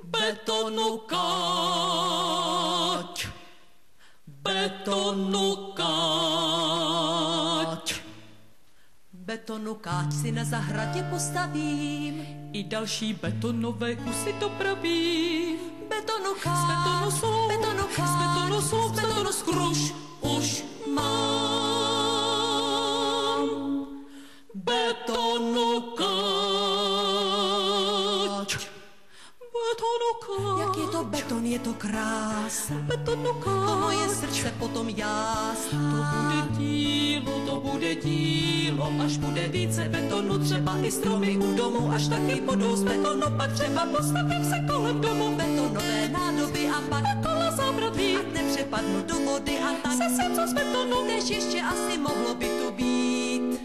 Betonu káč, betonu káč. Betonu káč si na zahradě postavím, I další betonové kusy dopravím. betonu Z káč, betonu sloup, betonu káč, z betonu sloup, z betonu skruš už mám. Betonu káč, betonu káč. jak je to beton, je to krása. Betonu káč. To moje srdce potom jásá. To bude dílo, až bude více betonu, třeba i stromy u domu, až taky budou z betonu, pak třeba postavím se kolem domu. Betonové nádoby a pak Kola zábradlí, ať nepřepadnu do vody a tak se sem co z betonu, tež ještě asi mohlo by tu být.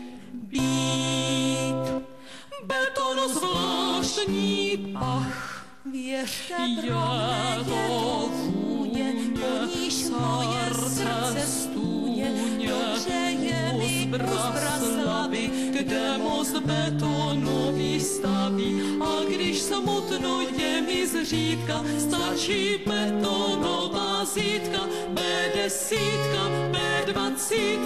betonu zvláštní pach. Věřte, Je pro mne je to to vůně, vůně, poníž moje srdce stůně. Dobře je mi kus Braslavy, kde most betonový staví. A když smutno je mi zřídka, stačí betonová zítka. B10, B20,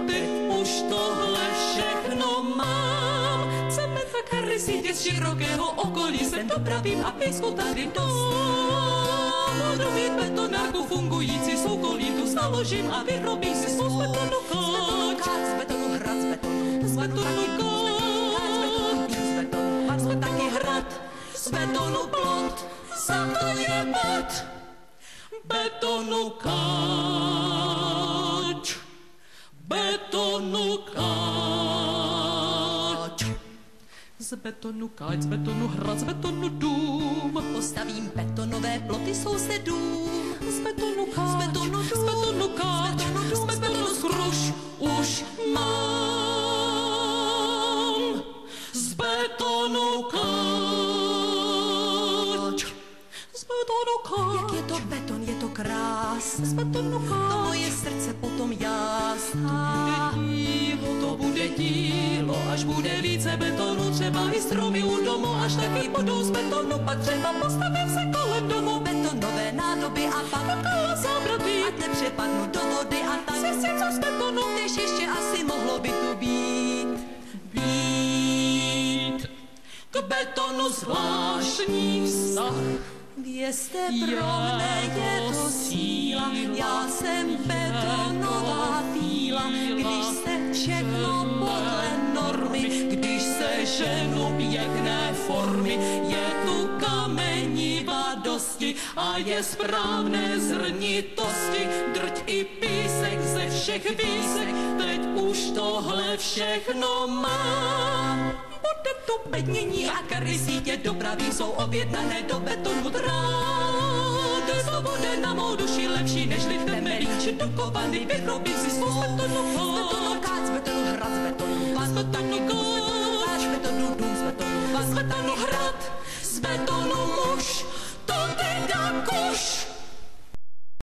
teď už tohle všechno mám. Cement a kary sítě z širokého okolí sem dopravím a písku tady dostám. Budu mít betonárku fungující, soukolí tu založím a vyrobím si svou z betonu káč. z betonu hrad, z betonu, Z betonu káč, pak jsme taky hrad, z betonu plot, za to je bod. Betonu káč, betonu káč. Z betonu káč, z betonu hrad, z betonu dům. postavím betonové ploty sousedům. Z betonu káč, Z betonu dům, z betonu káč, z betonu skruš už mám. Z betonu káč, z betonu káč. Jak je to beton, je to krás. Z betonu To káč. moje srdce potom jásá. To bude dílo, až bude více betonu, třeba i stromy u domu, až taky budou z betonu, pak třeba postavím se kolem domu. Betonové nádoby a pak Kola zábradlí, ať nepřepadnu do vody a tak se co z betonu tež ještě asi mohlo by tu být. k betonu zvláštní vztah. Vězte, pro mne je to síla, já jsem betonová fíla, když se všechno podle normy, Když se ženu pěkné formy, je tu kameniva dosti a je správné zrnitosti, drť i písek ze všech výsek, teď už tohle všechno mám. Bude tu bednění a kary sítě dopravy jsou objednané do betonu dráty. To bude na mou duši lepší, nežli temelí či dukovany, vyrobí si svou z betonu káč, z betonu hrad, z betonu z betonu káč, z betonu dům, z betonu z betonu hrad, z betonu muž